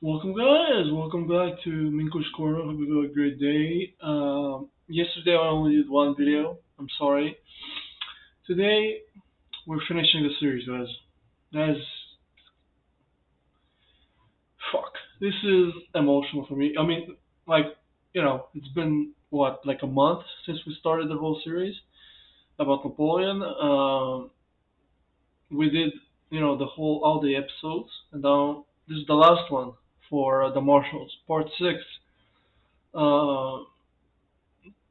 Welcome, guys. Welcome back to Minko's Corner. Hope you have a great day. Yesterday I only did one video. I'm sorry. Today we're finishing the series, guys. Guys, fuck. This is emotional for me. I mean, like, it's been what, like a month since we started the whole series about Napoleon. We did, all the episodes, and now this is the last one for the Marshals, part six. Uh,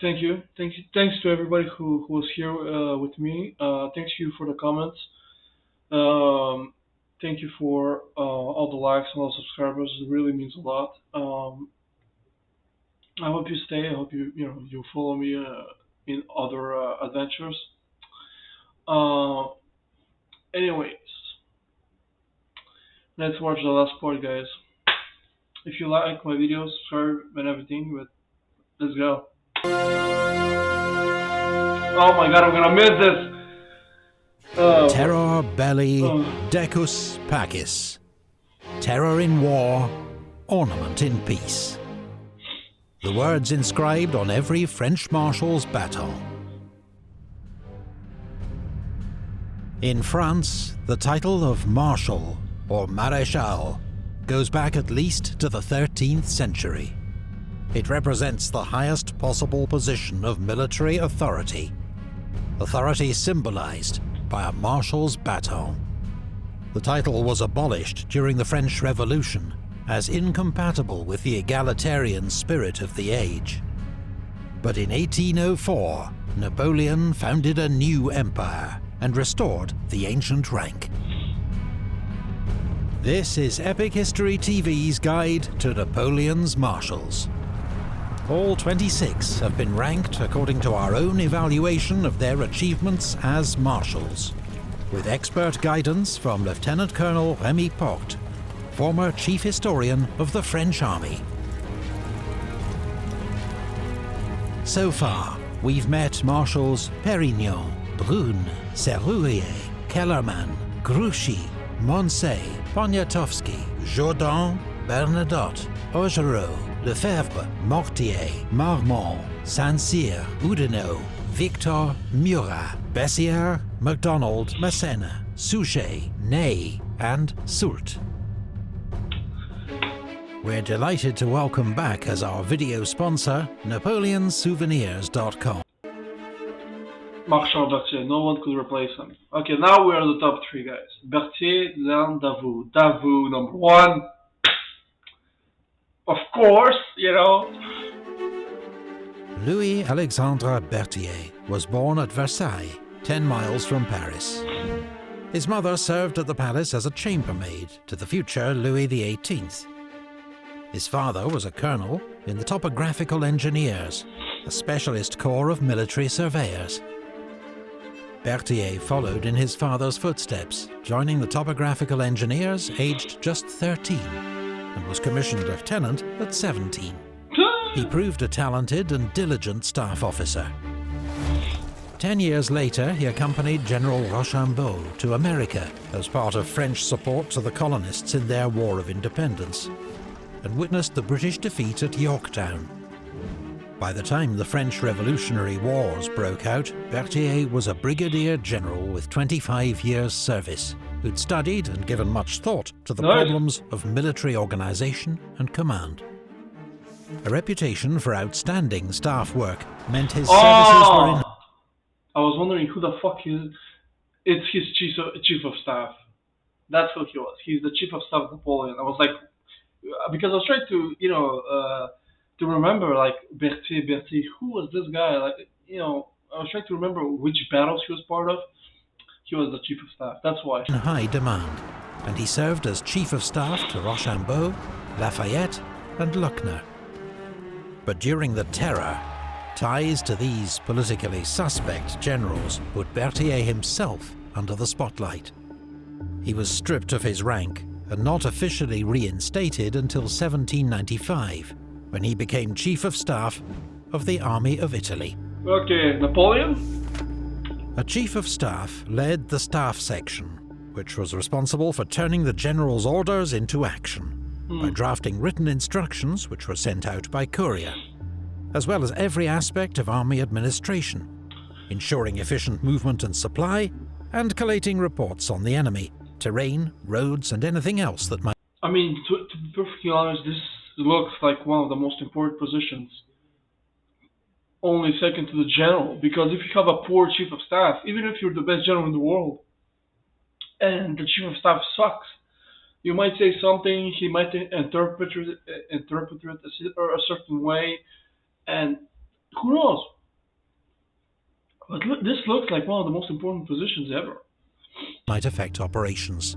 thanks to everybody who was here with me. Thanks you for the comments. Um, Thank you for all the likes and all the subscribers. It really means a lot. I hope you stay. I hope you follow me in other adventures. Uh, Anyways, let's watch the last part, guys. If you like my videos, subscribe and everything. But let's go. Oh my god, I'm gonna miss this. Terror belli Oh. decus pacis. Terror in war, ornament in peace. The words inscribed on every French marshal's baton. In France, the title of Marshal or Maréchal goes back at least to the 13th century. It represents the highest possible position of military authority. Authority symbolized by a marshal's baton. The title was abolished during the French Revolution as incompatible with the egalitarian spirit of the age. But in 1804, Napoleon founded a new empire and restored the ancient rank. This is Epic History TV's guide to Napoleon's Marshals. All 26 have been ranked according to our own evaluation of their achievements as marshals, with expert guidance from Lieutenant Colonel Rémy Porte, former chief historian of the French Army. So far, we've met Marshals Pérignon, Brune, Serrurier, Kellerman, Grouchy, Moncey, Poniatowski, Jourdan, Bernadotte, Augereau, Lefebvre, Mortier, Marmont, Saint-Cyr, Oudinot, Victor, Murat, Berthier, MacDonald, Massena, Suchet, Ney, and Soult. We're delighted to welcome back as our video sponsor, NapoleonSouvenirs.com. Marshal Berthier, no one could replace him. Okay, now we're the top three guys. Berthier, Lannes, Davout. Davout, number one. Of course, Louis-Alexandre Berthier was born at Versailles, 10 miles from Paris. His mother served at the palace as a chambermaid to the future Louis XVIII. His father was a colonel in the Topographical Engineers, a specialist corps of military surveyors. Berthier followed in his father's footsteps, joining the Topographical Engineers aged just 13, and was commissioned lieutenant at 17. He proved a talented and diligent staff officer. 10 years later, he accompanied General Rochambeau to America as part of French support to the colonists in their War of Independence, and witnessed the British defeat at Yorktown. By the time the French Revolutionary Wars broke out, Berthier was a brigadier general with 25 years' service, who'd studied and given much thought to the problems of military organization and command. A reputation for outstanding staff work meant his services were in... I was wondering who the fuck is. It's his chief of staff. That's who he was. He's the chief of staff of Napoleon. I was like, because I was trying to, to remember, like, Berthier, who was this guy? Like, I was trying to remember which battles he was part of. He was the chief of staff, that's why. In high demand, and he served as chief of staff to Rochambeau, Lafayette, and Luckner. But during the Terror, ties to these politically suspect generals put Berthier himself under the spotlight. He was stripped of his rank and not officially reinstated until 1795, when he became Chief of Staff of the Army of Italy. Okay, Napoleon? A Chief of Staff led the Staff Section, which was responsible for turning the General's orders into action. by drafting written instructions which were sent out by courier, as well as every aspect of army administration, ensuring efficient movement and supply, and collating reports on the enemy, terrain, roads, and anything else that might... I mean, to be perfectly honest, this looks like one of the most important positions. Only second to the general, because if you have a poor chief of staff, even if you're the best general in the world, and the chief of staff sucks, you might say something, he might interpret it a certain way, and who knows? But look, this looks like one of the most important positions ever. Might affect operations.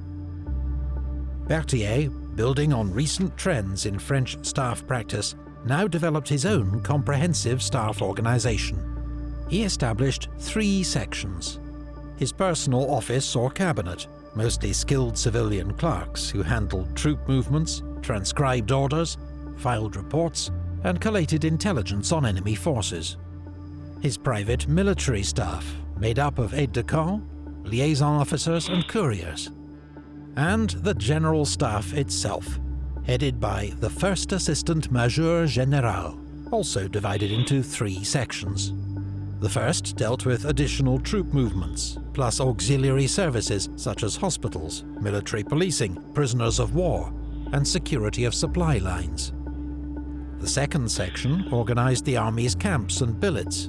Berthier, building on recent trends in French staff practice, now developed his own comprehensive staff organisation. He established 3 sections. His personal office or cabinet, mostly skilled civilian clerks who handled troop movements, transcribed orders, filed reports, and collated intelligence on enemy forces. His private military staff, made up of aides-de-camp, liaison officers and couriers. And the general staff itself, headed by the First Assistant Major General, also divided into 3 sections. The first dealt with additional troop movements, plus auxiliary services such as hospitals, military policing, prisoners of war, and security of supply lines. The second section organised the army's camps and billets.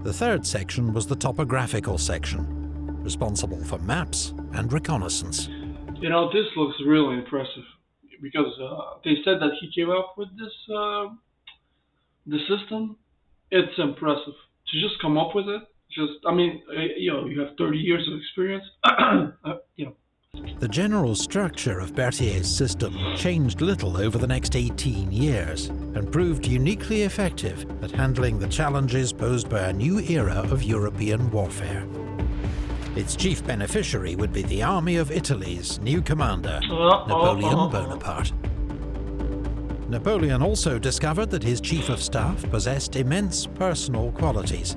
The third section was the topographical section, responsible for maps and reconnaissance. You know, this looks really impressive, because they said that he came up with this system. It's impressive. To just come up with it, you have 30 years of experience. The general structure of Berthier's system changed little over the next 18 years and proved uniquely effective at handling the challenges posed by a new era of European warfare. Its chief beneficiary would be the Army of Italy's new commander, Napoleon Bonaparte. Napoleon also discovered that his chief of staff possessed immense personal qualities,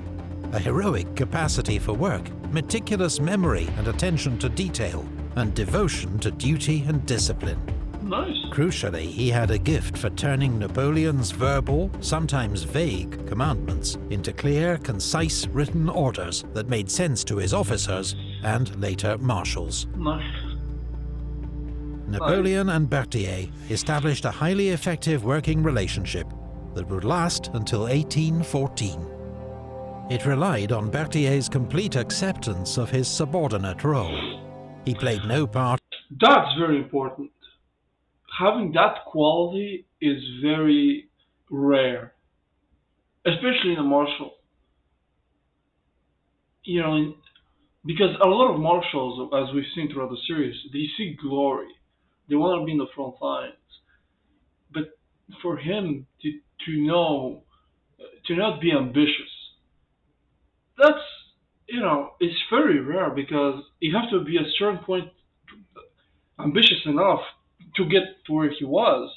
a heroic capacity for work, meticulous memory and attention to detail, and devotion to duty and discipline. Nice. Crucially, he had a gift for turning Napoleon's verbal, sometimes vague, commandments into clear, concise written orders that made sense to his officers and later marshals. Nice. Napoleon and Berthier established a highly effective working relationship that would last until 1814. It relied on Berthier's complete acceptance of his subordinate role. He played no part. That's very important. Having that quality is very rare, especially in a marshal. You know, because a lot of marshals, as we've seen throughout the series, they seek glory. They want to be in the front lines. But for him to not be ambitious, that's, it's very rare, because you have to be at a certain point ambitious enough to get to where he was,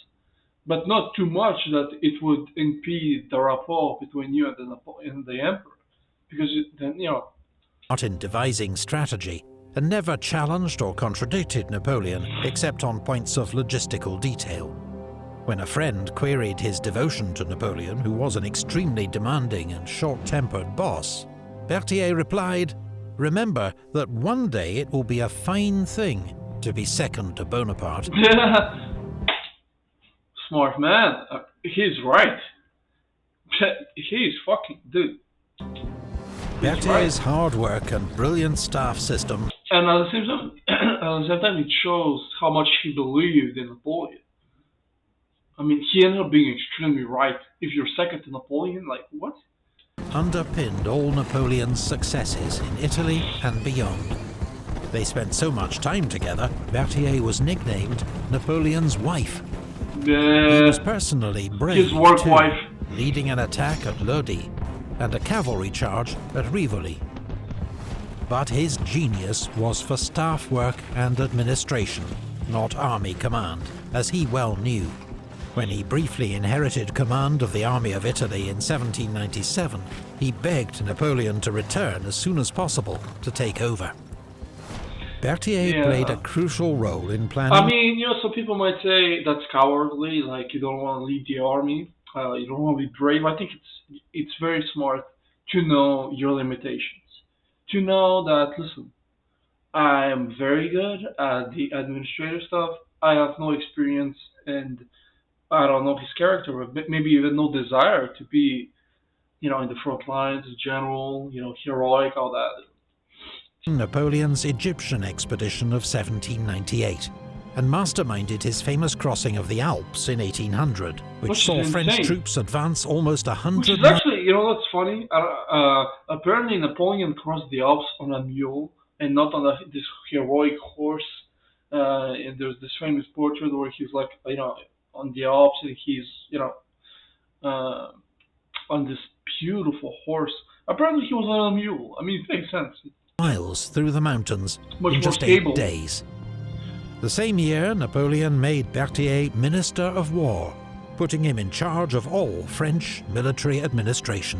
but not too much that it would impede the rapport between you and the emperor, because then Not in devising strategy, and never challenged or contradicted Napoleon except on points of logistical detail. When a friend queried his devotion to Napoleon, who was an extremely demanding and short-tempered boss, Berthier replied, "Remember that one day it will be a fine thing to be second to Bonaparte." Smart man. He's right. He's fucking dude. Berthier's hard work and brilliant staff system, and at the same time, it shows how much he believed in Napoleon. I mean, he ended up being extremely right. If you're second to Napoleon, like, what? underpinned all Napoleon's successes in Italy and beyond. They spent so much time together, Berthier was nicknamed Napoleon's wife. He was personally brave, his work too, wife, leading an attack at Lodi and a cavalry charge at Rivoli. But his genius was for staff work and administration, not army command, as he well knew. When he briefly inherited command of the Army of Italy in 1797, he begged Napoleon to return as soon as possible to take over. Berthier played a Yeah. crucial role in I planning. mean, some people might say that's cowardly, like you don't want to lead the army, you don't want to be brave. I think it's very smart to know your limitations, to know that listen, I am very good at the administrative stuff. I have no experience, and I don't know his character, but maybe even no desire to be, in the front lines, general, heroic, all that. Napoleon's Egyptian expedition of 1798, and masterminded his famous crossing of the Alps in 1800, which Which saw is French insane. troops advance almost Which is 100 miles. actually, that's funny. Apparently, Napoleon crossed the Alps on a mule and not on this heroic horse. And there's this famous portrait where he's like, on the Alps, and he's, uh, on this beautiful horse. Apparently, he was on a mule. I mean, it makes sense. Miles through the mountains Much in more just 8 stable. days. The same year, Napoleon made Berthier Minister of War, putting him in charge of all French military administration.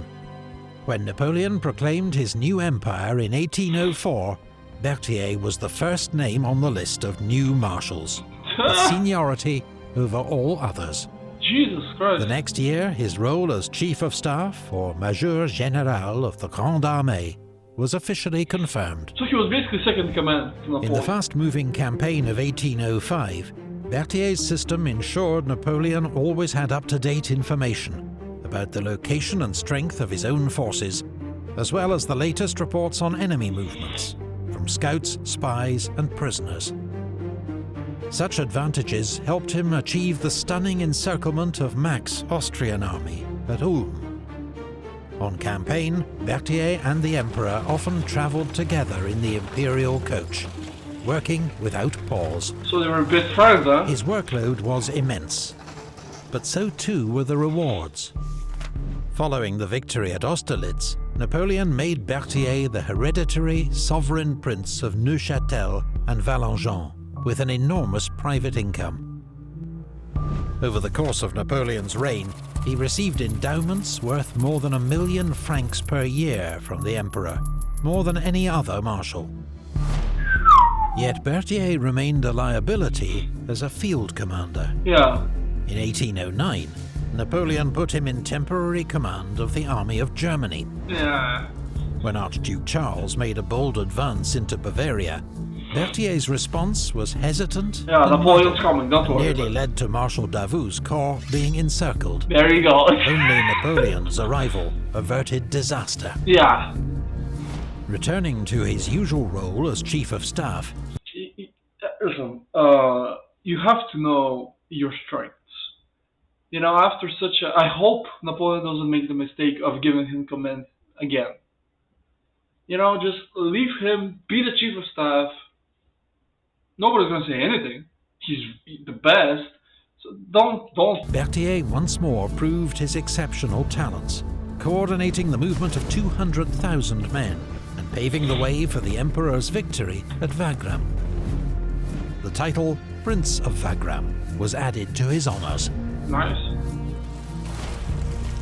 When Napoleon proclaimed his new empire in 1804, Berthier was the first name on the list of new marshals, with seniority over all others. Jesus Christ. The next year, his role as Chief of Staff, or Major Général of the Grande Armée, was officially confirmed. So he was basically second in command to Napoleon. In the fast-moving campaign of 1805, Berthier's system ensured Napoleon always had up-to-date information about the location and strength of his own forces, as well as the latest reports on enemy movements, from scouts, spies, and prisoners. Such advantages helped him achieve the stunning encirclement of Mack's Austrian army at Ulm. On campaign, Berthier and the Emperor often travelled together in the imperial coach, working without pause. So they were best friends, huh? His workload was immense, but so too were the rewards. Following the victory at Austerlitz, Napoleon made Berthier the hereditary sovereign prince of Neuchâtel and Valengian, with an enormous private income. Over the course of Napoleon's reign, he received endowments worth more than 1 million francs per year from the emperor, more than any other marshal. Yet Berthier remained a liability as a field commander. Yeah. In 1809, Napoleon put him in temporary command of the army of Germany. Yeah. When Archduke Charles made a bold advance into Bavaria, Berthier's response was hesitant Yeah, and Napoleon's muddled, coming, don't worry. nearly led to Marshal Davout's corps being encircled. There you go. Only Napoleon's arrival averted disaster. Yeah. Returning to his usual role as Chief of Staff, Listen, you have to know your strengths. After such a... I hope Napoleon doesn't make the mistake of giving him command again. Just leave him, be the Chief of Staff. Nobody's gonna say anything. He's the best. So don't. Berthier once more proved his exceptional talents, coordinating the movement of 200,000 men and paving the way for the Emperor's victory at Wagram. The title Prince of Wagram was added to his honours. Nice.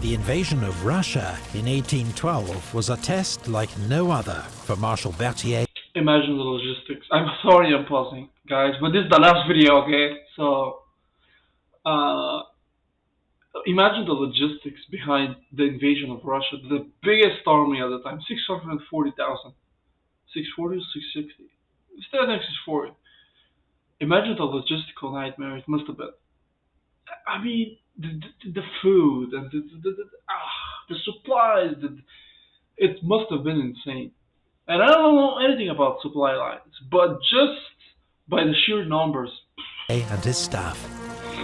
The invasion of Russia in 1812 was a test like no other for Marshal Berthier. Imagine the logistics. I'm sorry I'm pausing, guys, but this is the last video, okay? So, imagine the logistics behind the invasion of Russia. The biggest army at the time, 640,000. 640 or 660? Still, I think 640. Imagine the logistical nightmare it must have been. I mean, the food and the supplies. It must have been insane. And I don't know anything about supply lines, but just by the sheer numbers. And his staff.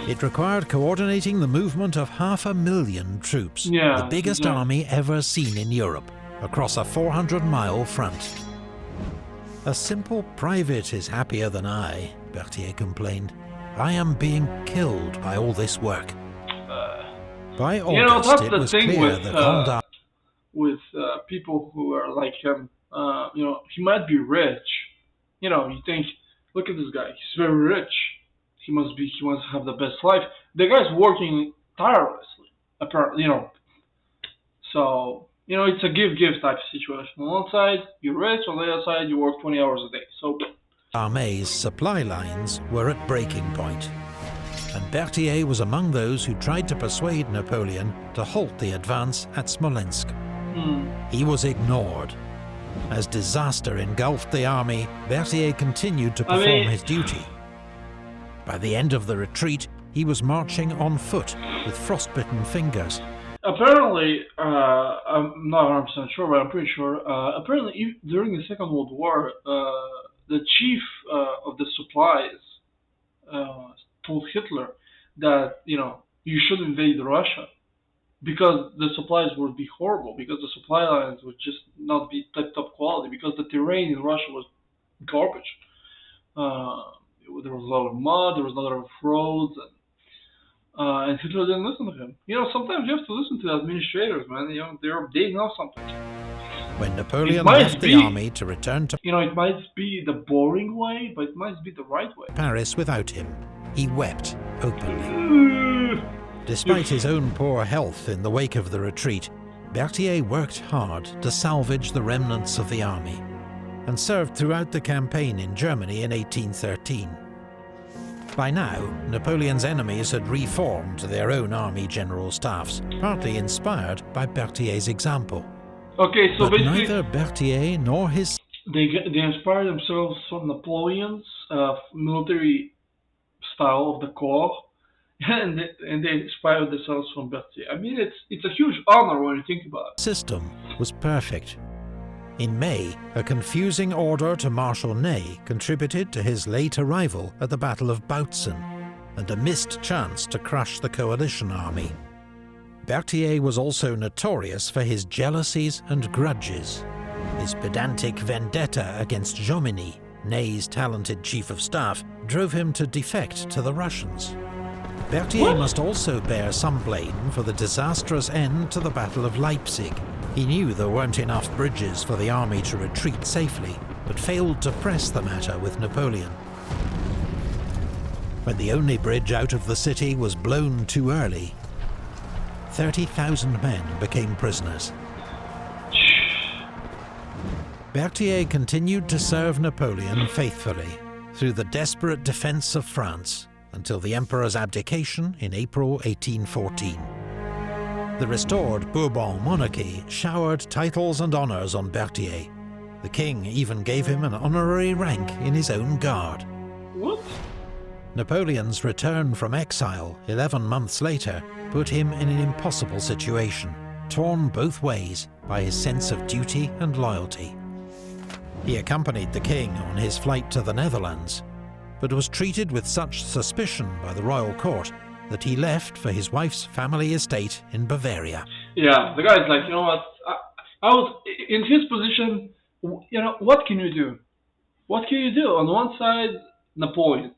It required coordinating the movement of 500,000 troops, Yeah, the biggest yeah. army ever seen in Europe, across a 400-mile front. A simple private is happier than I, Berthier complained. I am being killed by all this work. By August, that's it the was thing clear with the Grande Armée people who are like him. He might be rich. You think, look at this guy. He's very rich. He must have the best life. The guy's working tirelessly, apparently. So it's a give type of situation. On one side, you're rich. On the other side, you work 20 hours a day. So Armée's supply lines were at breaking point, and Berthier was among those who tried to persuade Napoleon to halt the advance at Smolensk. He was ignored. As disaster engulfed the army, Berthier continued to perform his duty. By the end of the retreat, he was marching on foot with frostbitten fingers. Apparently, I'm not 100% sure, but I'm pretty sure, apparently during the Second World War, the chief of the supplies told Hitler that, you should invade Russia because the supplies would be horrible, because the supply lines would just not be top quality, because the terrain in Russia was garbage. There was a lot of mud, there was a lot of roads, and Hitler didn't listen to him. Sometimes you have to listen to the administrators, man. They know something. When Napoleon left the army to return to it might be the boring way, but it might be the right way. Paris without him, he wept openly. Despite his own poor health in the wake of the retreat, Berthier worked hard to salvage the remnants of the army, and served throughout the campaign in Germany in 1813. By now, Napoleon's enemies had reformed their own army general staffs, partly inspired by Berthier's example. Okay, so but basically, neither Berthier nor his... They inspired themselves from Napoleon's military style of the corps, and they inspired themselves from Berthier. I mean, it's a huge honor when you think about it. System was perfect. In May, a confusing order to Marshal Ney contributed to his late arrival at the Battle of Bautzen, and a missed chance to crush the coalition army. Berthier was also notorious for his jealousies and grudges. His pedantic vendetta against Jomini, Ney's talented chief of staff, drove him to defect to the Russians. Berthier must also bear some blame for the disastrous end to the Battle of Leipzig. He knew there weren't enough bridges for the army to retreat safely, but failed to press the matter with Napoleon. When the only bridge out of the city was blown too early, 30,000 men became prisoners. Berthier continued to serve Napoleon faithfully through the desperate defense of France until the emperor's abdication in April 1814. The restored Bourbon monarchy showered titles and honors on Berthier. The king even gave him an honorary rank in his own guard. What? Napoleon's return from exile 11 months later put him in an impossible situation, torn both ways by his sense of duty and loyalty. He accompanied the king on his flight to the Netherlands, but was treated with such suspicion by the royal court that he left for his wife's family estate in Bavaria. Yeah, the guy's like, what? I was in his position. What can you do? What can you do? On one side, Napoleon.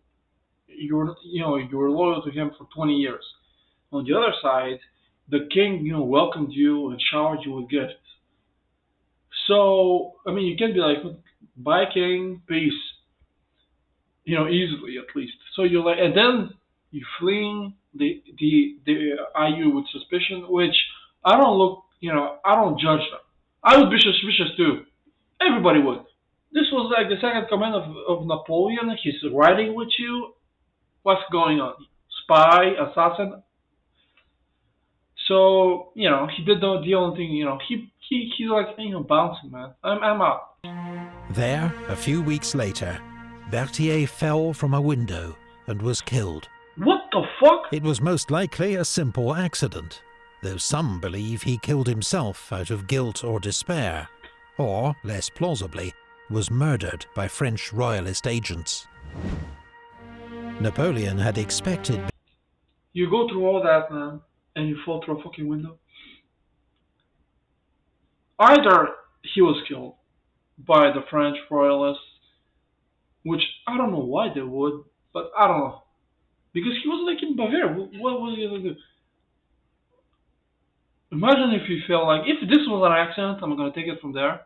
You were loyal to him for 20 years. On the other side, the king, welcomed you and showered you with gifts. So, I mean, you can't be like, bye, king, peace. Easily at least. So you're like, and then you fleeing. They eye you with suspicion, which I don't judge them. I would be suspicious too. Everybody would. This was like the second command of Napoleon. He's riding with you. What's going on? Spy, assassin. So, he did the only thing, he's like, bouncing, man. I'm out. There, a few weeks later, Berthier fell from a window and was killed. What the fuck? It was most likely a simple accident, though some believe he killed himself out of guilt or despair, or, less plausibly, was murdered by French royalist agents. Napoleon had expected... You go through all that, man, and you fall through a fucking window. Either he was killed by the French royalists, which I don't know why they would, but I don't know. Because he was like in Bavaria. What was he going to do? Imagine if he felt like, if this was an accident, I'm going to take it from there.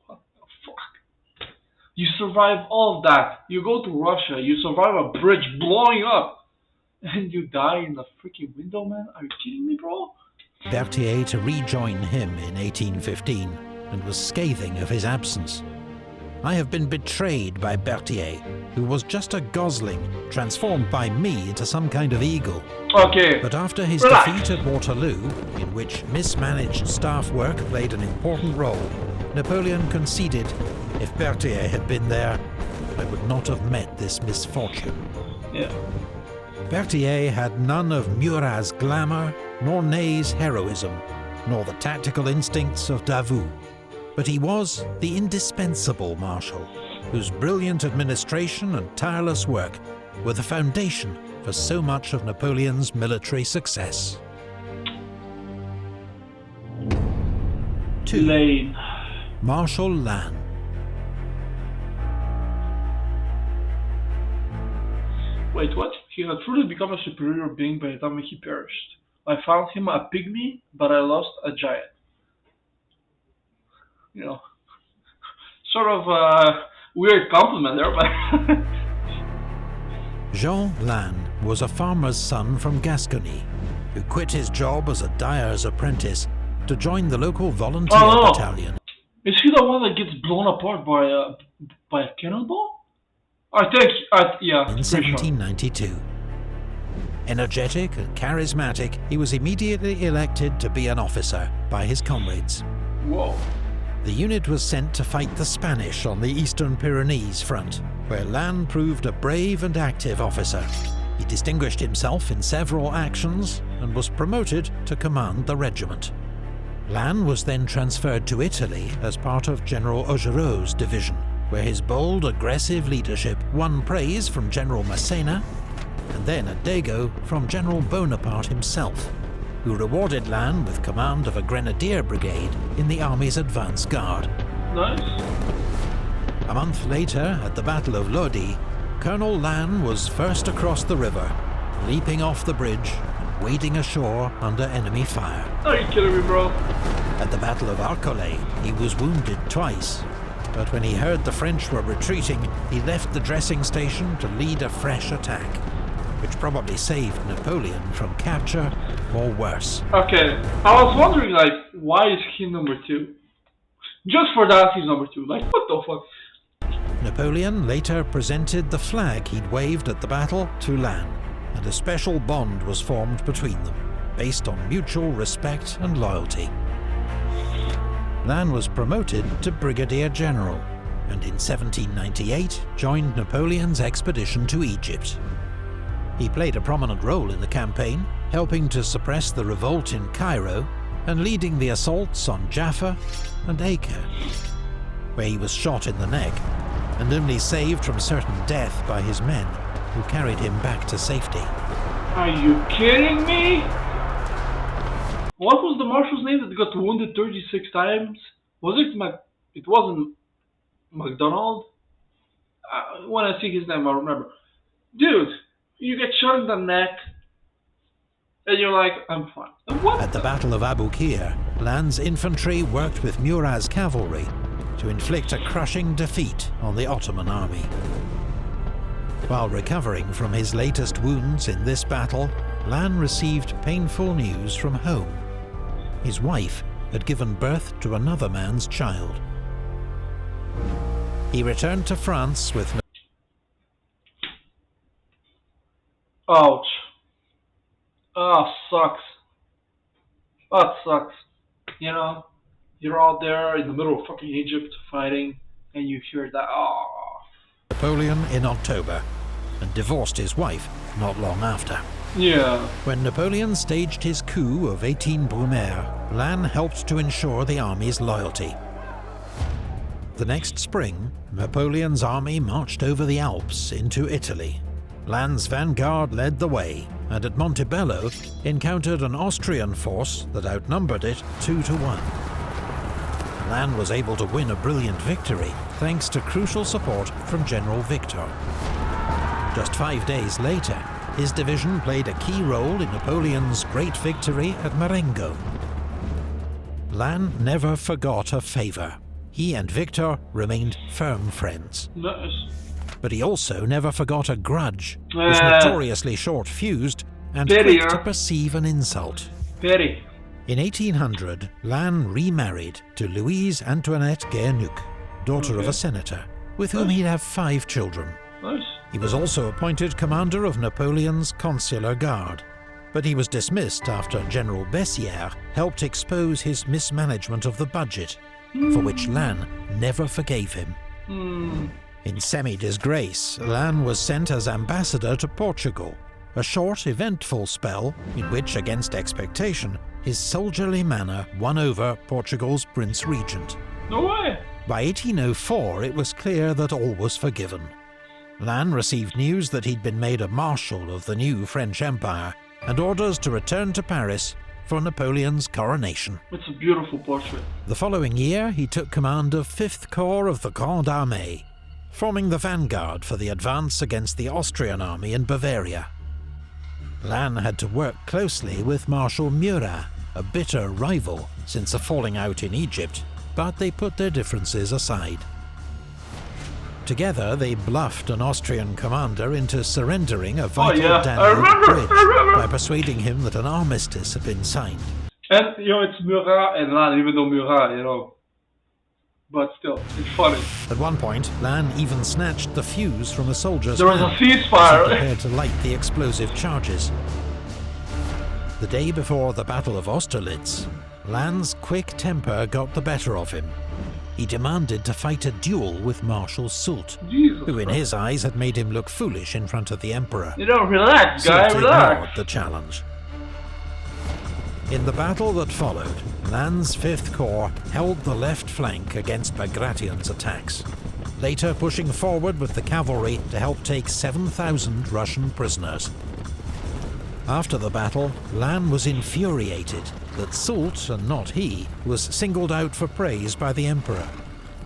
What the fuck? You survive all of that. You go to Russia. You survive a bridge blowing up. And you die in a freaking window, man? Are you kidding me, bro? Berthier to rejoin him in 1815 and was scathing of his absence. I have been betrayed by Berthier, who was just a gosling, transformed by me into some kind of eagle. Okay. But after his Relax. defeat at Waterloo, in which mismanaged staff work played an important role, Napoleon conceded, if Berthier had been there, I would not have met this misfortune. Yeah. Berthier had none of Murat's glamour, nor Ney's heroism, nor the tactical instincts of Davout. But he was the indispensable marshal, whose brilliant administration and tireless work were the foundation for so much of Napoleon's military success. 2. Lane. Marshal Lannes. Wait, what? He had truly become a superior being by the time he perished. I found him a pygmy, but I lost a giant. You know, sort of a weird compliment there, but... Jean Lannes was a farmer's son from Gascony, who quit his job as a dyer's apprentice to join the local volunteer battalion. Is he the one that gets blown apart by a cannonball? I think, yeah. In 1792. Sure. Energetic and charismatic, he was immediately elected to be an officer by his comrades. Whoa. The unit was sent to fight the Spanish on the Eastern Pyrenees front, where Lannes proved a brave and active officer. He distinguished himself in several actions and was promoted to command the regiment. Lannes was then transferred to Italy as part of General Augereau's division, where his bold, aggressive leadership won praise from General Massena, and then a dago from General Bonaparte himself, who rewarded Lannes with command of a grenadier brigade in the army's advance guard. Nice. A month later, at the Battle of Lodi, Colonel Lannes was first across the river, leaping off the bridge and wading ashore under enemy fire. Are you kidding me, bro? At the Battle of Arcolay, he was wounded twice, but when he heard the French were retreating, he left the dressing station to lead a fresh attack, which probably saved Napoleon from capture or worse. Okay, I was wondering, like, why is he number 2? Just for that, he's number 2. Like, what the fuck? Napoleon later presented the flag he'd waved at the battle to Lannes, and a special bond was formed between them, based on mutual respect and loyalty. Lannes was promoted to Brigadier General, and in 1798 joined Napoleon's expedition to Egypt. He played a prominent role in the campaign, helping to suppress the revolt in Cairo and leading the assaults on Jaffa and Acre, where he was shot in the neck and only saved from certain death by his men, who carried him back to safety. Are you kidding me? What was the marshal's name that got wounded 36 times? Was it It wasn't MacDonald? When I see his name, I remember. Dude, you get shot in the neck, and you're like, I'm fine. What? At the Battle of Aboukir, Lannes' infantry worked with Murat's cavalry to inflict a crushing defeat on the Ottoman army. While recovering from his latest wounds in this battle, Lannes received painful news from home. His wife had given birth to another man's child. He returned to France with... Ouch. Ah, sucks. That sucks. You know, you're out there in the middle of fucking Egypt fighting, and you hear that. Oh. Napoleon in October, and divorced his wife not long after. Yeah. When Napoleon staged his coup of 18 Brumaire, Lannes helped to ensure the army's loyalty. The next spring, Napoleon's army marched over the Alps into Italy. Lannes' vanguard led the way, and at Montebello encountered an Austrian force that outnumbered it 2-1. Lannes was able to win a brilliant victory thanks to crucial support from General Victor. Just 5 days later, his division played a key role in Napoleon's great victory at Marengo. Lannes never forgot a favour. He and Victor remained firm friends. Nice. But he also never forgot a grudge, was notoriously short-fused, and quick to perceive an insult. Petty. In 1800, Lannes remarried to Louise Antoinette Guernuc, daughter of a senator, with whom he'd have 5 children. Nice. He was also appointed commander of Napoleon's consular guard, but he was dismissed after General Berthier helped expose his mismanagement of the budget, for which Lannes never forgave him. In semi-disgrace, Lannes was sent as ambassador to Portugal, a short, eventful spell in which, against expectation, his soldierly manner won over Portugal's Prince Regent. No way! By 1804, it was clear that all was forgiven. Lannes received news that he'd been made a Marshal of the new French Empire, and orders to return to Paris for Napoleon's coronation. It's a beautiful portrait. The following year, he took command of 5th Corps of the Grande Armée, forming the vanguard for the advance against the Austrian army in Bavaria. Lannes had to work closely with Marshal Murat, a bitter rival since a falling out in Egypt, but they put their differences aside. Together, they bluffed an Austrian commander into surrendering a vital Danube bridge by persuading him that an armistice had been signed. And, it's Murat and Lannes, even though Murat, but still, it's funny. At one point, Lannes even snatched the fuse from a soldier's There was a hand ceasefire. as he prepared to light the explosive charges. The day before the Battle of Austerlitz, Lannes' quick temper got the better of him. He demanded to fight a duel with Marshal Soult, who in his eyes had made him look foolish in front of the Emperor. Relax, guy, Soult relax. ignored the challenge. In the battle that followed, Lannes' 5th Corps held the left flank against Bagration's attacks, later pushing forward with the cavalry to help take 7,000 Russian prisoners. After the battle, Lannes was infuriated that Soult, and not he, was singled out for praise by the Emperor.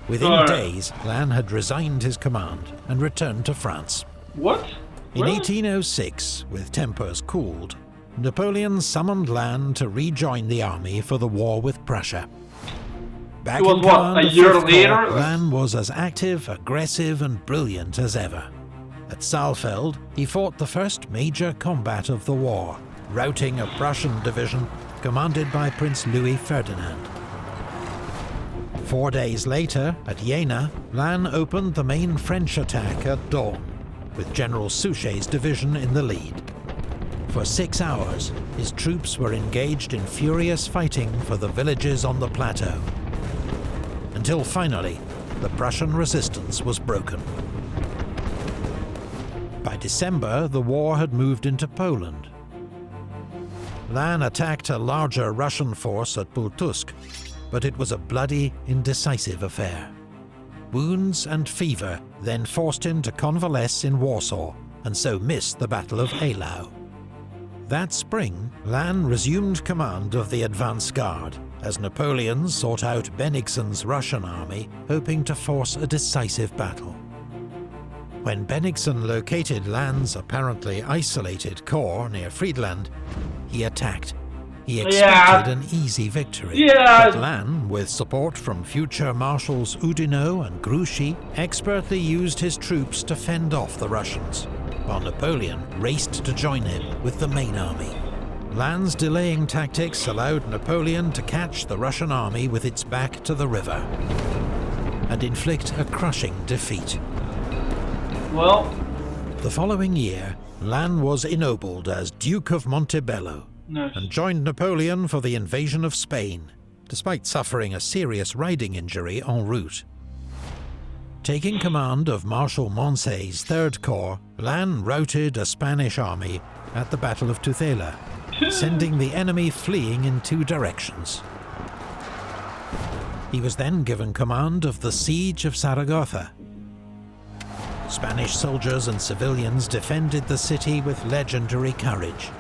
Within days, Lannes had resigned his command and returned to France. What? In 1806, with tempers cooled, Napoleon summoned Lannes to rejoin the army for the war with Prussia. Back in command a year of 5th later? Corps, Lannes was as active, aggressive and brilliant as ever. At Saalfeld, he fought the first major combat of the war, routing a Prussian division commanded by Prince Louis Ferdinand. 4 days later, at Jena, Lannes opened the main French attack at dawn, with General Suchet's division in the lead. For 6 hours, his troops were engaged in furious fighting for the villages on the plateau, until finally, the Prussian resistance was broken. By December, the war had moved into Poland. Lannes attacked a larger Russian force at Pultusk, but it was a bloody, indecisive affair. Wounds and fever then forced him to convalesce in Warsaw, and so miss the Battle of Eylau. That spring, Lannes resumed command of the advance guard, as Napoleon sought out Bennigsen's Russian army, hoping to force a decisive battle. When Bennigsen located Lannes' apparently isolated corps near Friedland, he attacked. He expected an easy victory, but Lannes, with support from future Marshals Oudinot and Grouchy, expertly used his troops to fend off the Russians, while Napoleon raced to join him with the main army. Lannes' delaying tactics allowed Napoleon to catch the Russian army with its back to the river, and inflict a crushing defeat. Well, the following year, Lannes was ennobled as Duke of Montebello, and joined Napoleon for the invasion of Spain, despite suffering a serious riding injury en route. Taking command of Marshal Moncey's 3rd Corps, Lannes routed a Spanish army at the Battle of Tudela, sending the enemy fleeing in 2 directions. He was then given command of the Siege of Zaragoza. Spanish soldiers and civilians defended the city with legendary courage,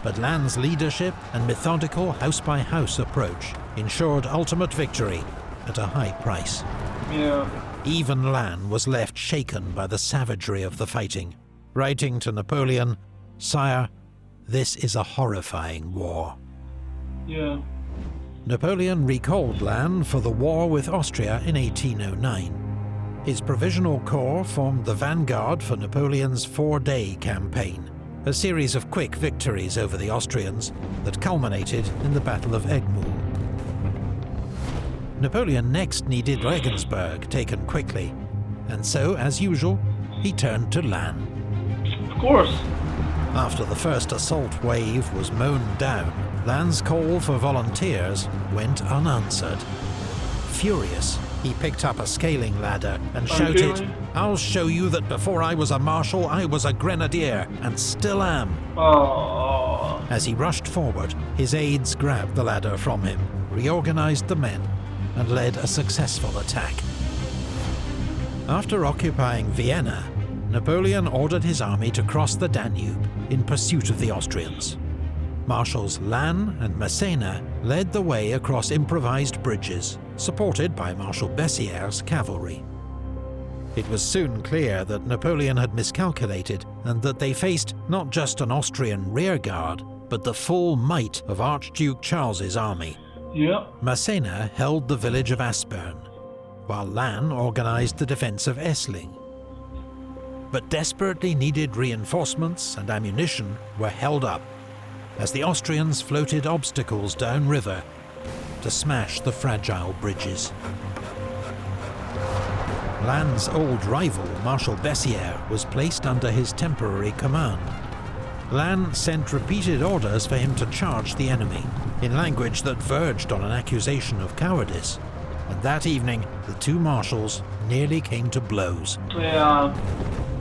but Lannes' leadership and methodical house-by-house approach ensured ultimate victory at a high price. Even Lannes was left shaken by the savagery of the fighting, writing to Napoleon, "Sire, this is a horrifying war." Napoleon recalled Lannes for the war with Austria in 1809. His Provisional Corps formed the vanguard for Napoleon's 4-day campaign, a series of quick victories over the Austrians that culminated in the Battle of Egmont. Napoleon next needed Regensburg taken quickly, and so, as usual, he turned to Lannes. Of course. After the first assault wave was mown down, Lannes' call for volunteers went unanswered. Furious, he picked up a scaling ladder and shouted, "I'll show you that before I was a marshal, I was a grenadier, and still am." Oh. As he rushed forward, his aides grabbed the ladder from him, reorganized the men, and led a successful attack. After occupying Vienna, Napoleon ordered his army to cross the Danube in pursuit of the Austrians. Marshals Lannes and Massena led the way across improvised bridges, supported by Marshal Berthier's cavalry. It was soon clear that Napoleon had miscalculated, and that they faced not just an Austrian rearguard, but the full might of Archduke Charles's army. Yeah. Massena held the village of Aspern, while Lannes organized the defense of Essling. But desperately needed reinforcements and ammunition were held up, as the Austrians floated obstacles downriver to smash the fragile bridges. Lannes' old rival, Marshal Berthier, was placed under his temporary command. Lannes sent repeated orders for him to charge the enemy, in language that verged on an accusation of cowardice. And that evening, the two marshals nearly came to blows. Yeah.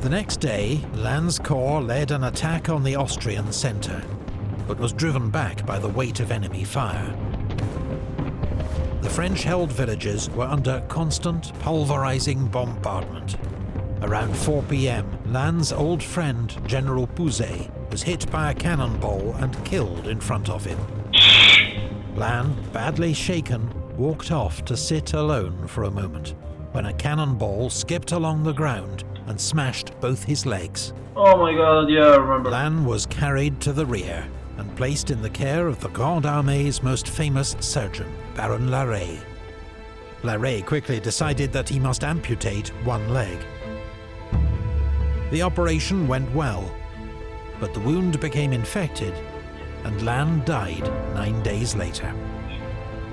The next day, Lannes' corps led an attack on the Austrian centre, but was driven back by the weight of enemy fire. The French-held villages were under constant, pulverizing bombardment. Around 4 p.m, Lannes' old friend, General Pouzet, was hit by a cannonball and killed in front of him. Lannes, badly shaken, walked off to sit alone for a moment, when a cannonball skipped along the ground and smashed both his legs. Oh my god, yeah, I remember. Lannes was carried to the rear and placed in the care of the Grande Armée's most famous surgeon, Baron Larrey. Larrey quickly decided that he must amputate one leg. The operation went well, but the wound became infected, and Lannes died 9 days later.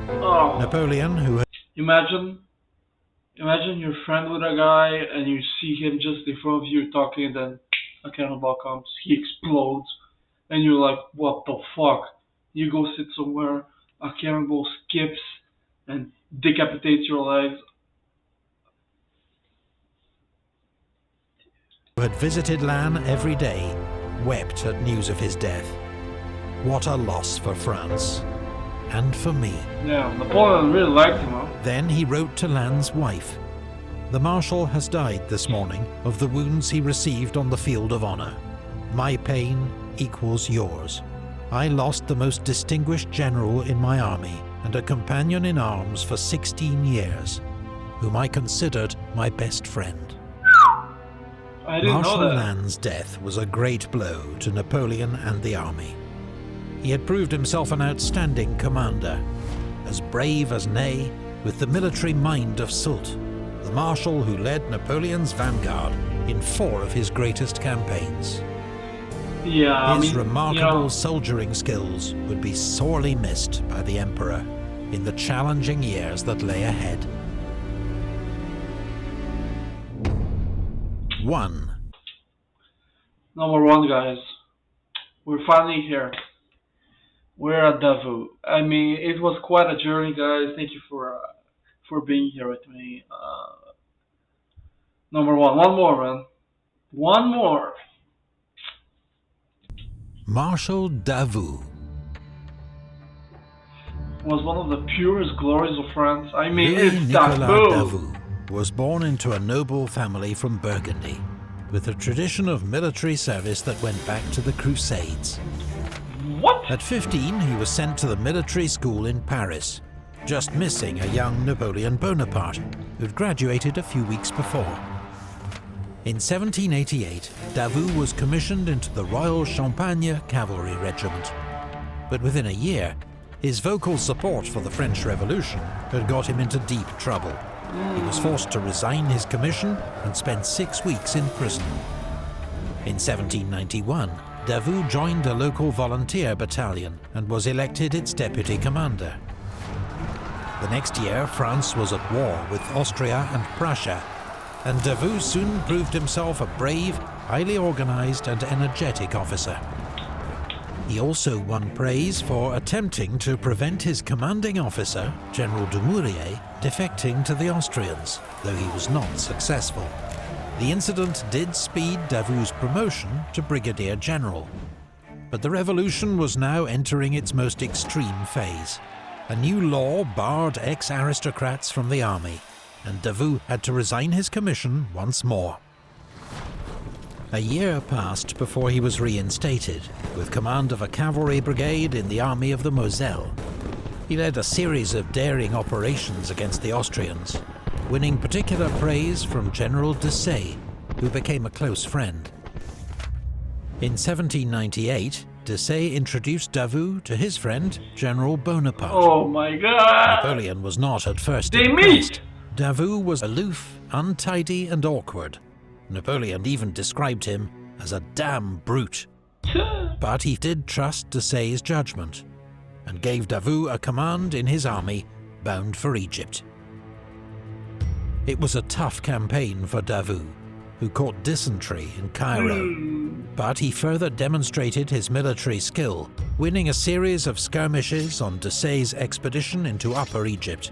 Oh. Napoleon, who had... Imagine you're friend with a guy and you see him just in front of you talking, and then a cannonball comes, he explodes, and you're like, what the fuck? You go sit somewhere, a cannonball skips and decapitates your legs. who had visited Lannes every day, wept at news of his death. What a loss for France. And for me. Yeah, Napoleon really liked him, huh? Then he wrote to Lannes' wife. The Marshal has died this morning of the wounds he received on the field of honor. My pain equals yours. I lost the most distinguished general in my army and a companion in arms for 16 years, whom I considered my best friend. I didn't Marshal know that. Lannes' death was a great blow to Napoleon and the army. He had proved himself an outstanding commander, as brave as Ney, with the military mind of Soult, the marshal who led Napoleon's vanguard in 4 of his greatest campaigns. Yeah, His remarkable soldiering skills would be sorely missed by the Emperor in the challenging years that lay ahead. 1. Number 1, guys. We're finally here. We're at Davout. I mean, it was quite a journey, guys. Thank you for being here with me. Number 1. One more, man. One more. Marshal Davout Was one of the purest glories of France. I mean, Louis it's Nicolas Davout. Davout was born into a noble family from Burgundy, with a tradition of military service that went back to the Crusades. What? At 15, he was sent to the military school in Paris, just missing a young Napoleon Bonaparte, who'd graduated a few weeks before. In 1788, Davout was commissioned into the Royal Champagne Cavalry Regiment. But within a year, his vocal support for the French Revolution had got him into deep trouble. He was forced to resign his commission and spent 6 weeks in prison. In 1791, Davout joined a local volunteer battalion and was elected its deputy commander. The next year, France was at war with Austria and Prussia, and Davout soon proved himself a brave, highly organized and energetic officer. He also won praise for attempting to prevent his commanding officer, General Dumouriez, defecting to the Austrians, though he was not successful. The incident did speed Davout's promotion to Brigadier General. But the revolution was now entering its most extreme phase. A new law barred ex-aristocrats from the army, and Davout had to resign his commission once more. A year passed before he was reinstated, with command of a cavalry brigade in the army of the Moselle. He led a series of daring operations against the Austrians, winning particular praise from General Desaix, who became a close friend. In 1798, Desaix introduced Davout to his friend, General Bonaparte. Oh my god! Napoleon was not at first They impressed. meet! Davout was aloof, untidy and awkward. Napoleon even described him as a damn brute. But he did trust Desaix's judgment, and gave Davout a command in his army bound for Egypt. It was a tough campaign for Davout, who caught dysentery in Cairo. But he further demonstrated his military skill, winning a series of skirmishes on Desaix's expedition into Upper Egypt,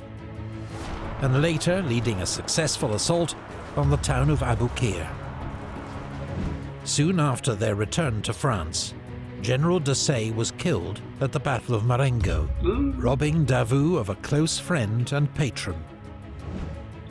and later leading a successful assault on the town of Aboukir. Soon after their return to France, General Desaix was killed at the Battle of Marengo, robbing Davout of a close friend and patron.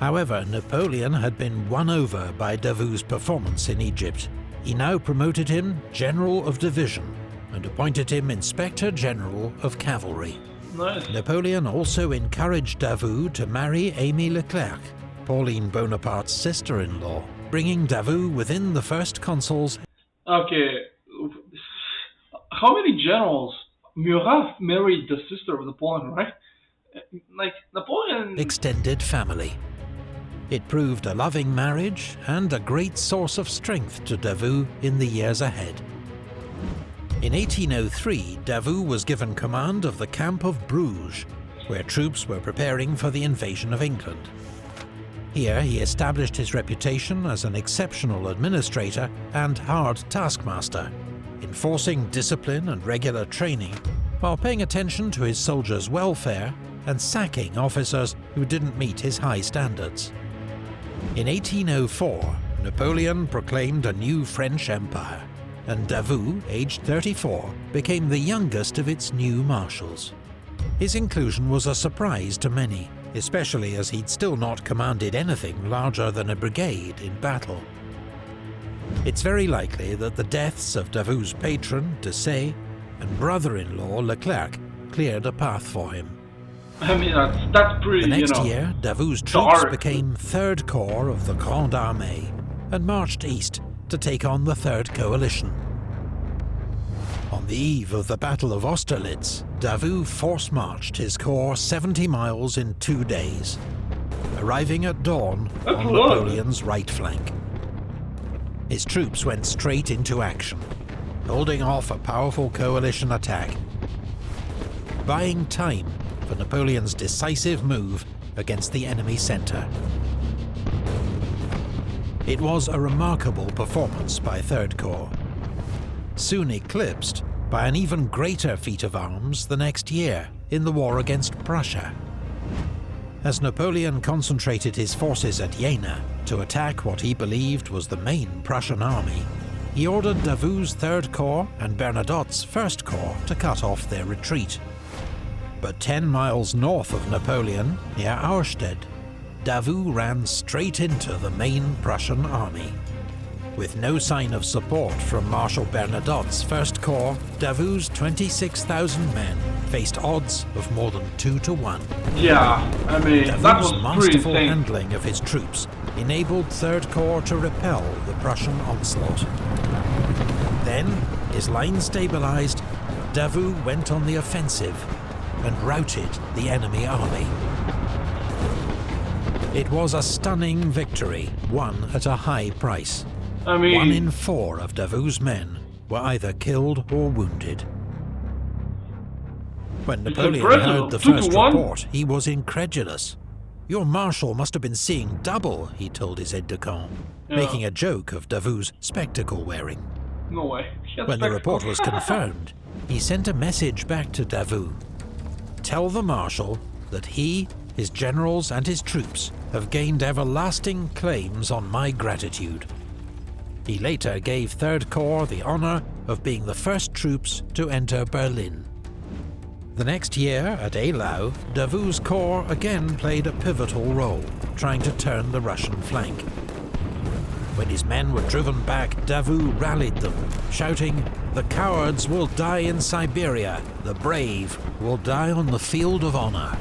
However, Napoleon had been won over by Davout's performance in Egypt. He now promoted him General of Division and appointed him Inspector General of Cavalry. Nice. Napoleon also encouraged Davout to marry Amy Leclerc, Pauline Bonaparte's sister-in-law, bringing Davout within the first consul's. Okay, how many generals? Murat married the sister of Napoleon, right? Like, Napoleon... extended family. It proved a loving marriage and a great source of strength to Davout in the years ahead. In 1803, Davout was given command of the camp of Bruges, where troops were preparing for the invasion of England. Here he established his reputation as an exceptional administrator and hard taskmaster, enforcing discipline and regular training, while paying attention to his soldiers' welfare and sacking officers who didn't meet his high standards. In 1804, Napoleon proclaimed a new French empire, and Davout, aged 34, became the youngest of its new marshals. His inclusion was a surprise to many, especially as he'd still not commanded anything larger than a brigade in battle. It's very likely that the deaths of Davout's patron, Desaix, and brother-in-law, Leclerc, cleared a path for him. I mean, that's pretty, The next you know, year, Davout's troops dark. became 3rd Corps of the Grande Armée and marched east to take on the 3rd Coalition. On the eve of the Battle of Austerlitz, Davout force-marched his corps 70 miles in 2 days, arriving at dawn That's on long. Napoleon's right flank. His troops went straight into action, holding off a powerful coalition attack, buying time for Napoleon's decisive move against the enemy centre. It was a remarkable performance by 3rd Corps, soon eclipsed by an even greater feat of arms the next year in the war against Prussia. As Napoleon concentrated his forces at Jena to attack what he believed was the main Prussian army, he ordered Davout's 3rd Corps and Bernadotte's 1st Corps to cut off their retreat. But 10 miles north of Napoleon, near Auerstedt, Davout ran straight into the main Prussian army. With no sign of support from Marshal Bernadotte's 1st Corps, Davout's 26,000 men faced odds of more than 2 to 1. Yeah, I mean, that Davout's was pretty masterful insane. handling of his troops enabled 3rd Corps to repel the Prussian onslaught. Then, his line stabilized, Davout went on the offensive and routed the enemy army. It was a stunning victory, won at a high price. I mean, 1 in 4 of Davout's men were either killed or wounded. When Napoleon impressive. heard the 2 to first 1? report, he was incredulous. "Your marshal must have been seeing double," he told his aide-de-camp, making a joke of Davout's spectacle wearing. No way. When the report was confirmed, he sent a message back to Davout. "Tell the marshal that he, his generals and his troops have gained everlasting claims on my gratitude." He later gave Third Corps the honour of being the first troops to enter Berlin. The next year, at Eylau, Davout's corps again played a pivotal role, trying to turn the Russian flank. When his men were driven back, Davout rallied them, shouting, "The cowards will die in Siberia, the brave will die on the field of honour."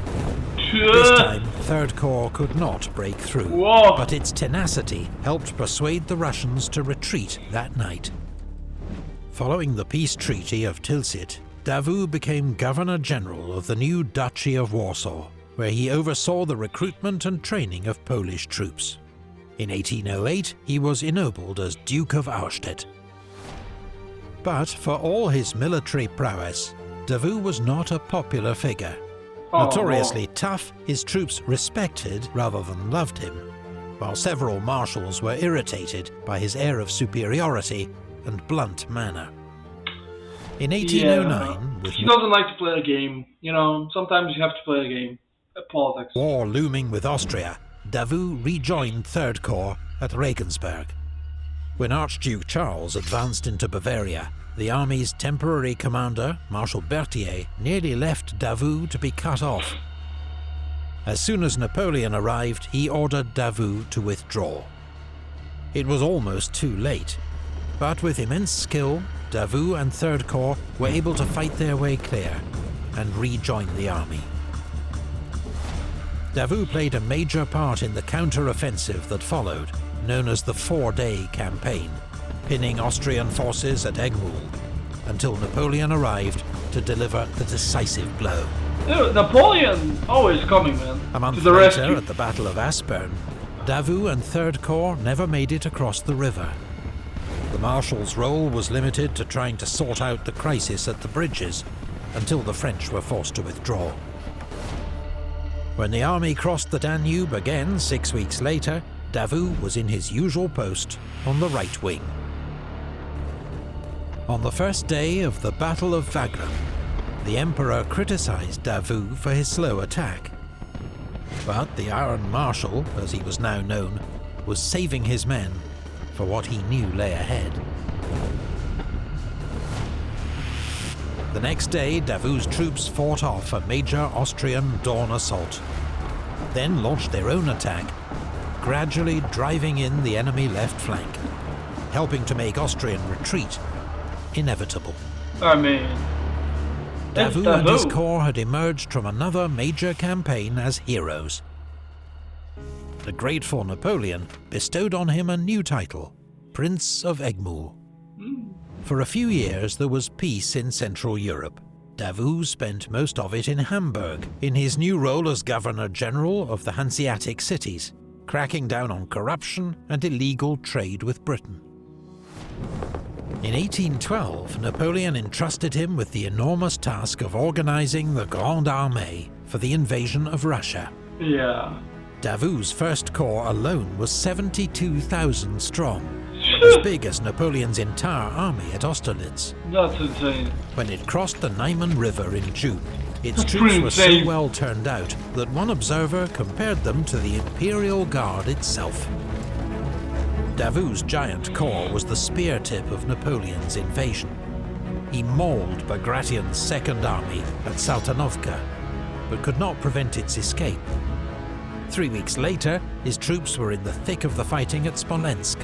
This time, Third Corps could not break through, but its tenacity helped persuade the Russians to retreat that night. Following the peace treaty of Tilsit, Davout became Governor-General of the new Duchy of Warsaw, where he oversaw the recruitment and training of Polish troops. In 1808, he was ennobled as Duke of Auerstedt. But for all his military prowess, Davout was not a popular figure. Notoriously tough, his troops respected rather than loved him, while several marshals were irritated by his air of superiority and blunt manner. In 1809, with he doesn't like to play a game. You know, sometimes you have to play a game. Politics. War looming with Austria, Davout rejoined Third Corps at Regensburg. When Archduke Charles advanced into Bavaria, the army's temporary commander, Marshal Berthier, nearly left Davout to be cut off. As soon as Napoleon arrived, he ordered Davout to withdraw. It was almost too late, but with immense skill, Davout and Third Corps were able to fight their way clear and rejoin the army. Davout played a major part in the counter-offensive that followed, known as the Four-Day Campaign, pinning Austrian forces at Egmul, until Napoleon arrived to deliver the decisive blow. Dude, Napoleon always coming, man. A month to the later, rescue. at the Battle of Aspern, Davout and Third Corps never made it across the river. The Marshals' role was limited to trying to sort out the crisis at the bridges, until the French were forced to withdraw. When the army crossed the Danube again 6 weeks later, Davout was in his usual post on the right wing. On the first day of the Battle of Wagram, the Emperor criticised Davout for his slow attack. But the Iron Marshal, as he was now known, was saving his men for what he knew lay ahead. The next day, Davout's troops fought off a major Austrian dawn assault, then launched their own attack, gradually driving in the enemy left flank, helping to make Austrian retreat inevitable. I mean, Davout and his corps had emerged from another major campaign as heroes. The grateful Napoleon bestowed on him a new title, Prince of Egmul. For a few years there was peace in Central Europe. Davout spent most of it in Hamburg, in his new role as Governor-General of the Hanseatic cities, cracking down on corruption and illegal trade with Britain. In 1812, Napoleon entrusted him with the enormous task of organizing the Grande Armée for the invasion of Russia. yeah. Davout's First Corps alone was 72,000 strong, as big as Napoleon's entire army at Austerlitz. That's insane. When it crossed the Niemen River in June, its That's troops were so insane. well turned out that one observer compared them to the Imperial Guard itself. Davout's giant corps was the spear tip of Napoleon's invasion. He mauled Bagration's Second Army at Saltanovka, but could not prevent its escape. 3 weeks later, his troops were in the thick of the fighting at Smolensk.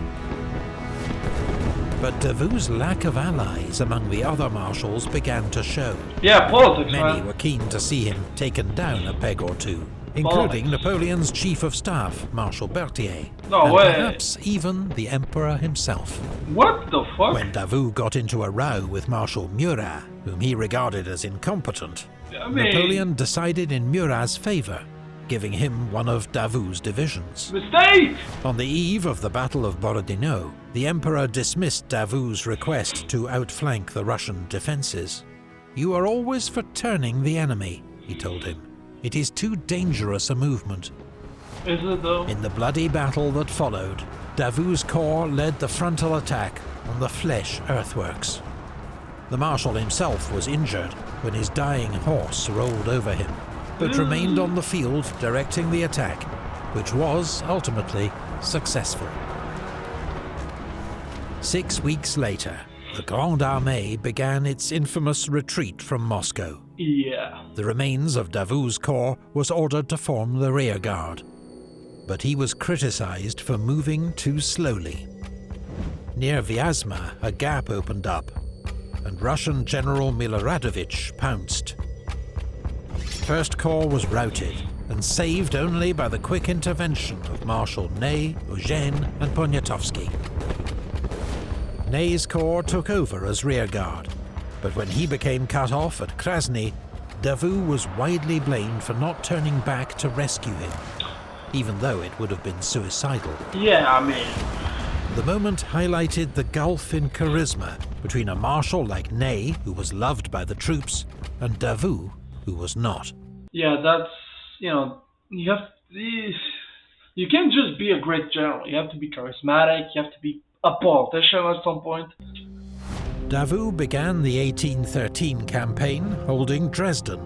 But Davout's lack of allies among the other marshals began to show. Yeah, politics, Many man. were keen to see him taken down a peg or two, including Politics. Napoleon's chief of staff, Marshal Berthier, No and way. perhaps even the Emperor himself. What the fuck? When Davout got into a row with Marshal Murat, whom he regarded as incompetent, I mean, Napoleon decided in Murat's favour, giving him one of Davout's divisions. mistake! On the eve of the Battle of Borodino, the Emperor dismissed Davout's request to outflank the Russian defences. "You are always for turning the enemy," he told him. "It is too dangerous a movement. Is it though? In the bloody battle that followed, Davout's corps led the frontal attack on the Flèche earthworks. The Marshal himself was injured when his dying horse rolled over him, but remained on the field directing the attack, which was ultimately successful. 6 weeks later, the Grande Armée began its infamous retreat from Moscow. Yeah. The remains of Davout's corps was ordered to form the rearguard, but he was criticized for moving too slowly. Near Vyazma, a gap opened up, and Russian General Miloradovich pounced. First Corps was routed and saved only by the quick intervention of Marshal Ney, Eugène and Poniatowski. Ney's corps took over as rearguard, but when he became cut off at Krasny, Davout was widely blamed for not turning back to rescue him, even though it would have been suicidal. Yeah, I mean... The moment highlighted the gulf in charisma between a marshal like Ney, who was loved by the troops, and Davout, who was not. Yeah, that's, you can't just be a great general. You have to be charismatic, you have to be a politician at some point. Davout began the 1813 campaign holding Dresden,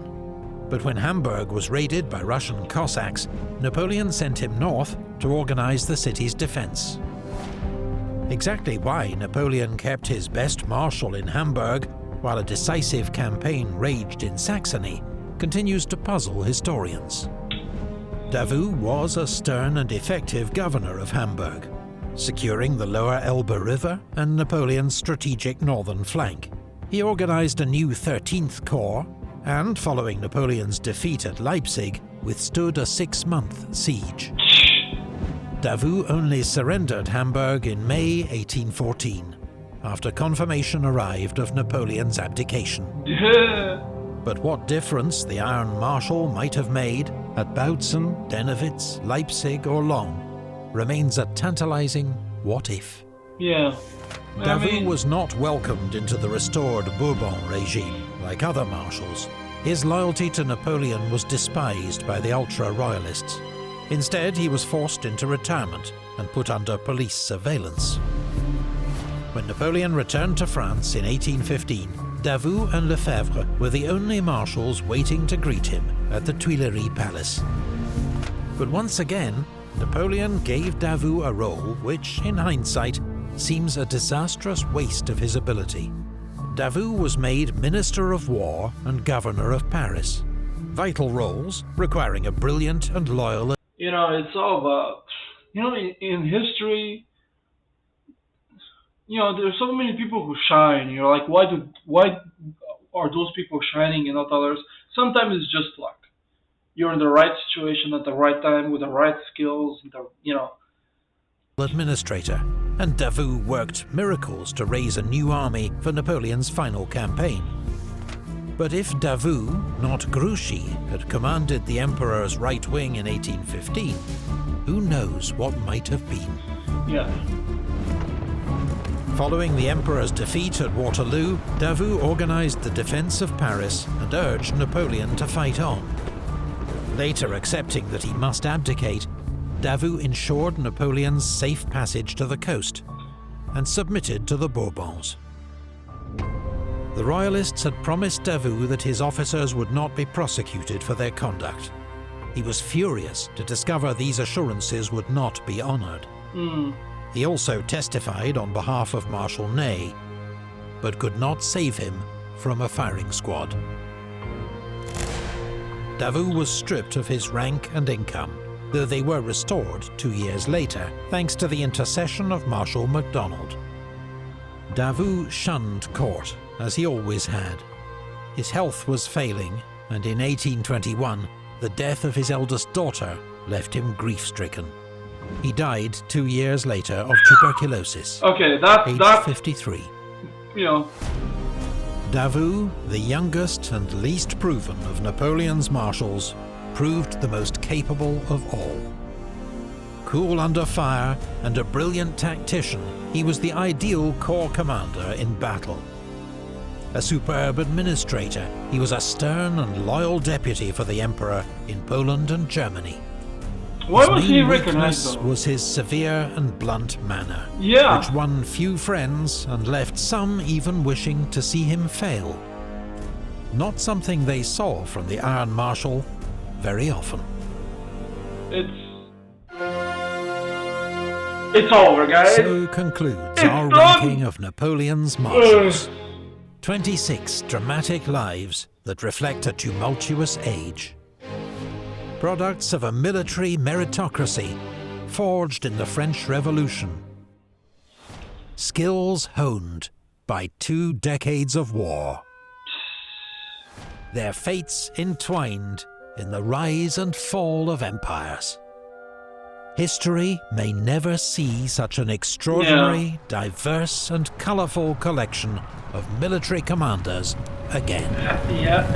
but when Hamburg was raided by Russian Cossacks, Napoleon sent him north to organize the city's defense. Exactly why Napoleon kept his best marshal in Hamburg while a decisive campaign raged in Saxony continues to puzzle historians. Davout was a stern and effective governor of Hamburg, securing the lower Elbe River and Napoleon's strategic northern flank. He organized a new 13th Corps and, following Napoleon's defeat at Leipzig, withstood a 6-month siege. Davout only surrendered Hamburg in May 1814, after confirmation arrived of Napoleon's abdication. But what difference the Iron Marshal might have made at Bautzen, Dennewitz, Leipzig or Long remains a tantalizing what if. Yeah. Davout was not welcomed into the restored Bourbon regime like other marshals. His loyalty to Napoleon was despised by the ultra-royalists. Instead, he was forced into retirement and put under police surveillance. When Napoleon returned to France in 1815, Davout and Lefebvre were the only marshals waiting to greet him at the Tuileries Palace. But once again, Napoleon gave Davout a role which, in hindsight, seems a disastrous waste of his ability. Davout was made Minister of War and Governor of Paris, vital roles requiring a brilliant and loyal... It's all about, in history, there's so many people who shine. You're like, why are those people shining and not others? Sometimes it's just luck. You're in the right situation at the right time with the right skills, administrator, and Davout worked miracles to raise a new army for Napoleon's final campaign. But if Davout, not Grouchy, had commanded the Emperor's right wing in 1815, who knows what might have been. Yeah. Following the Emperor's defeat at Waterloo, Davout organized the defense of Paris and urged Napoleon to fight on. Later accepting that he must abdicate, Davout ensured Napoleon's safe passage to the coast and submitted to the Bourbons. The Royalists had promised Davout that his officers would not be prosecuted for their conduct. He was furious to discover these assurances would not be honored. He also testified on behalf of Marshal Ney, but could not save him from a firing squad. Davout was stripped of his rank and income, though they were restored 2 years later, thanks to the intercession of Marshal MacDonald. Davout shunned court, as he always had. His health was failing, and in 1821, the death of his eldest daughter left him grief-stricken. He died 2 years later of tuberculosis, aged 53. Davout, the youngest and least proven of Napoleon's marshals, proved the most capable of all. Cool under fire and a brilliant tactician, he was the ideal corps commander in battle. A superb administrator, he was a stern and loyal deputy for the Emperor in Poland and Germany. Why His was he main recognized weakness though? was his severe and blunt manner, Yeah. which won few friends and left some even wishing to see him fail. Not something they saw from the Iron Marshal very often. It's over, guys. So concludes It's our done. ranking of Napoleon's Marshals. 26 dramatic lives that reflect a tumultuous age. Products of a military meritocracy forged in the French Revolution. Skills honed by 2 decades of war. Their fates entwined in the rise and fall of empires. History may never see such an extraordinary, diverse and colourful collection of military commanders again. Yeah.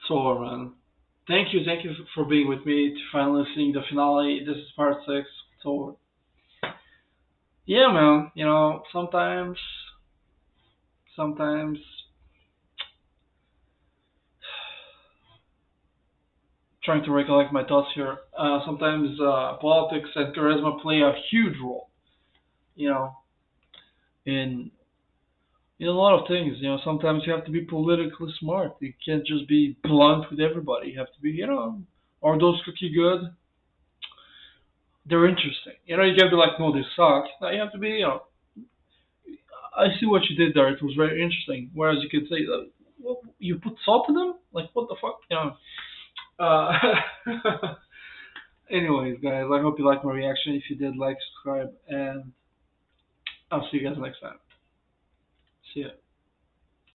It's over, man. Thank you for being with me to finally seeing the finale. This is part 6. It's over. Yeah, man. You know, sometimes trying to recollect my thoughts here. Sometimes politics and charisma play a huge role. You know, in a lot of things. You know, sometimes you have to be politically smart. You can't just be blunt with everybody. You have to be, are those cookie good? They're interesting. You know, you can't be like, no, they suck. No, you have to be, I see what you did there. It was very interesting. Whereas you could say, you put salt in them? Like, what the fuck? Anyways, guys, I hope you liked my reaction. If you did, like, subscribe, and I'll see you guys next time. See ya.